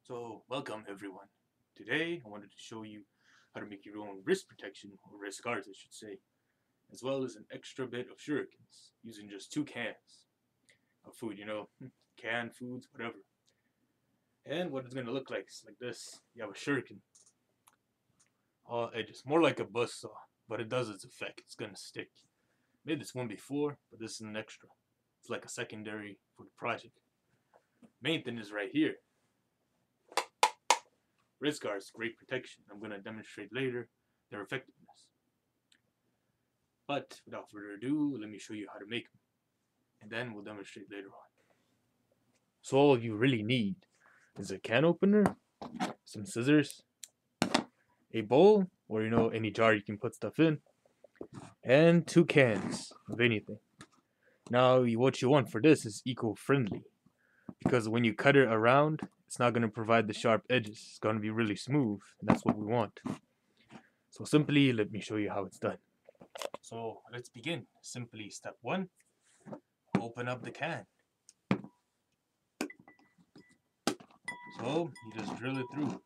So, welcome everyone. Today, I wanted to show you how to make your own wrist protection, or wrist guards I should say, as well as an extra bit of shurikens, using just 2 cans of food, canned foods, whatever. And what it's going to look like is like this. You have a shuriken, all edges, more like a buzzsaw, but it does its effect. It's going to stick. Made this one before, but this is an extra. It's like a secondary for the project. Main thing is right here. Wrist guards, great protection. I'm going to demonstrate later their effectiveness. But without further ado, let me show you how to make them. And then we'll demonstrate later on. So all you really need is a can opener, some scissors, a bowl, or any jar you can put stuff in, and 2 cans of anything. Now what you want for this is eco-friendly, because when you cut it around, it's not going to provide the sharp edges. It's going to be really smooth, and that's what we want. So simply, let me show you how it's done. So let's begin. Simply, step 1, open up the can. So you just drill it through.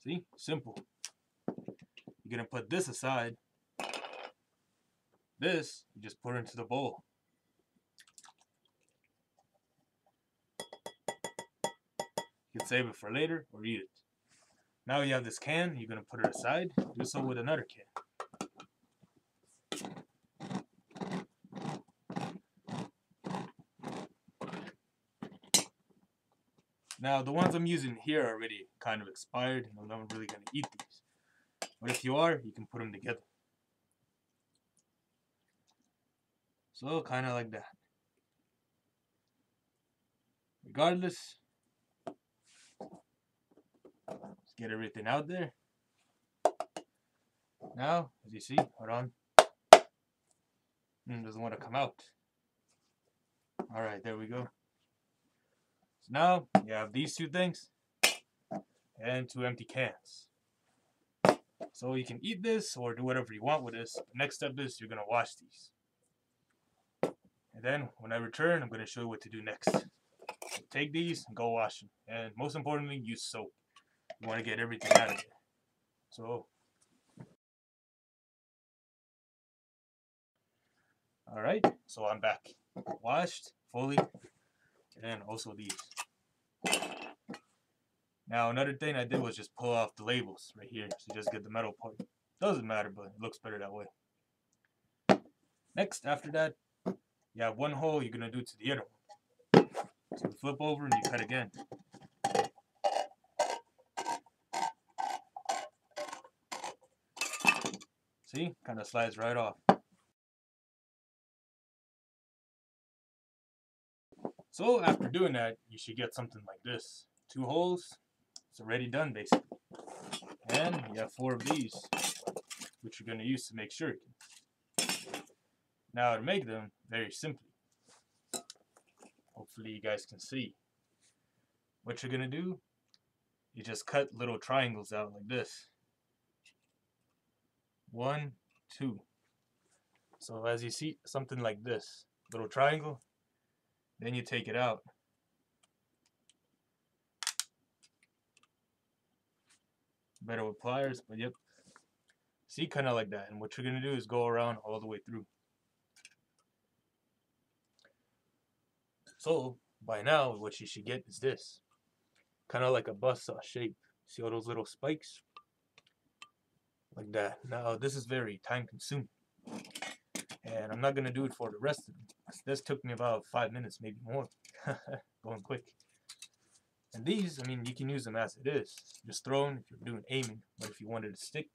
See? Simple. You're going to put this aside. This, you just put into the bowl. You can save it for later or eat it. Now you have this can, you're going to put it aside. Do so with another can. Now the ones I'm using here are already kind of expired, and I'm not really going to eat these. But if you are, you can put them together. So kind of like that. Regardless, let's get everything out there. Now, as you see, hold on. Doesn't want to come out. Alright, there we go. So now, you have these 2 things and 2 empty cans. So you can eat this or do whatever you want with this. The next step is you're going to wash these. And then, when I return, I'm going to show you what to do next. So take these and go wash them. And most importantly, use soap. You want to get everything out of there. So, alright, so I'm back. Washed fully, and also these. Now another thing I did was just pull off the labels right here, so you just get the metal part. Doesn't matter, but it looks better that way. Next, after that, you have one hole you're going to do to the other one. So you flip over and you cut again. See? Kind of slides right off. So after doing that, you should get something like this. 2 holes. It's already done basically. And you have 4 of these, which you're going to use to make shurikens. Now to make them, very simply. Hopefully you guys can see. What you're going to do, you just cut little triangles out like this. 1, 2. So as you see, something like this. Little triangle. Then you take it out. Better with pliers, but yep. See, kind of like that. And what you're going to do is go around all the way through. So, by now, what you should get is this. Kind of like a buzzsaw shape. See all those little spikes? Like that. Now, this is very time consuming. And I'm not going to do it for the rest of them. This took me about 5 minutes, maybe more. Going quick. And these, I mean, you can use them as it is. Just thrown if you're doing aiming. But if you wanted to stick,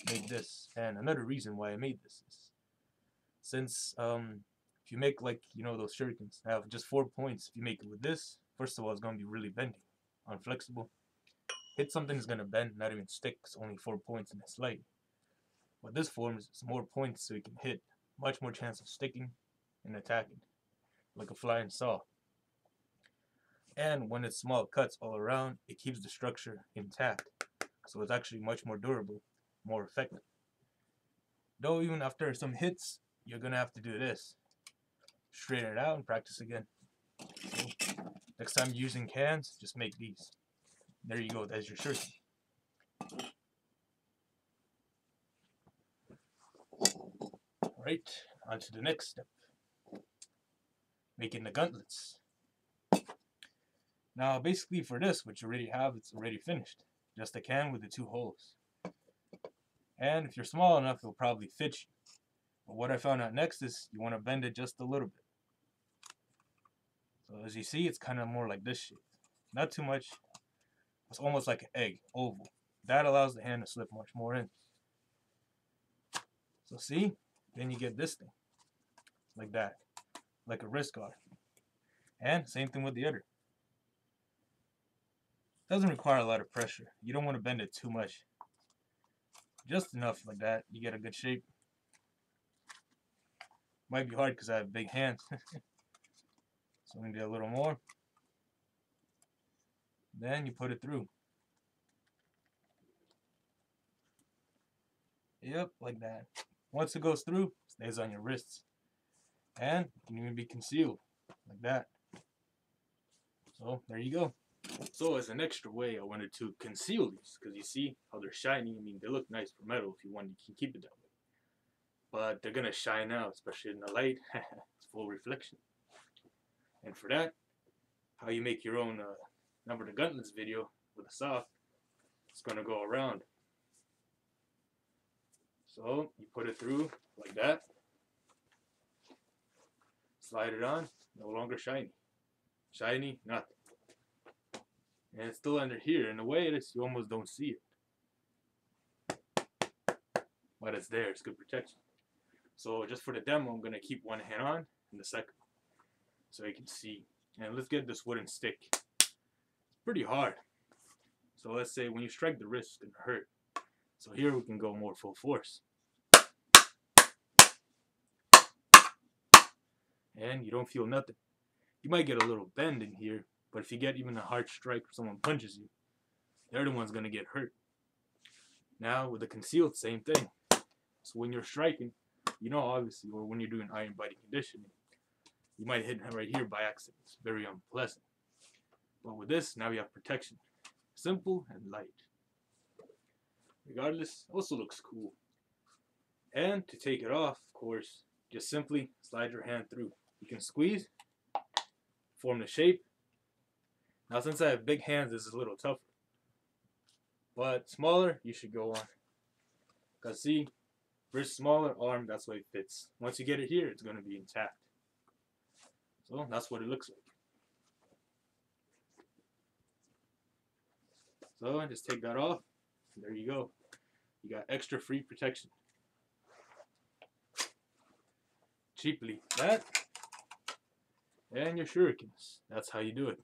make this. And another reason why I made this is since if you make like those shurikens have just 4 points. If you make it with this, first of all, it's gonna be really bendy, unflexible. Hit something is gonna bend, not even stick. It's only 4 points and it's light. What this forms is more points, so you can hit. Much more chance of sticking and attacking, like a flying saw. And when it's small cuts all around, it keeps the structure intact. So it's actually much more durable, more effective. Though even after some hits, you're going to have to do this. Straighten it out and practice again. So, next time you're using cans, just make these. There you go, that's your shuriken. Alright, on to the next step. Making the gauntlets. Now basically for this, what you already have, it's already finished. Just a can with the 2 holes. And if you're small enough, it'll probably fit you. But what I found out next is you want to bend it just a little bit. So as you see, it's kind of more like this shape. Not too much. It's almost like an egg, oval. That allows the hand to slip much more in. So see, then you get this thing. Like that. Like a wrist guard. And same thing with the other. Doesn't require a lot of pressure. You don't want to bend it too much. Just enough like that. You get a good shape. Might be hard because I have big hands. So I'm going to do a little more. Then you put it through. Yep, like that. Once it goes through, it stays on your wrists. And it can even be concealed. Like that. So there you go. So as an extra way, I wanted to conceal these, because you see how they're shiny. I mean, they look nice for metal. If you want, you can keep it that way. But they're going to shine out, especially in the light. It's full reflection. And for that, how you make your own Number the Gauntlets video with a saw, it's going to go around. So you put it through like that. Slide it on, no longer shiny. Shiny, nothing. And it's still under here. In the way it is, you almost don't see it. But it's there, it's good protection. So just for the demo, I'm going to keep one hand on and the second, so you can see. And let's get this wooden stick. It's pretty hard. So let's say when you strike the wrist, it's going to hurt. So here we can go more full force. And you don't feel nothing. You might get a little bend in here, but if you get even a hard strike or someone punches you, they're the one's going to get hurt. Now with the concealed, same thing. So when you're striking, you know, obviously, or when you're doing iron biting conditioning, you might hit him right here by accident. It's very unpleasant. But with this, now you have protection. Simple and light. Regardless, also looks cool. And to take it off, of course, just simply slide your hand through. You can squeeze, form the shape. Now since I have big hands, this is a little tougher. But smaller, you should go on. Because see, wrist smaller, arm, that's why it fits. Once you get it here, it's going to be intact. So that's what it looks like. So I just take that off. There you go. You got extra free protection. Cheaply. That and your shurikens. That's how you do it.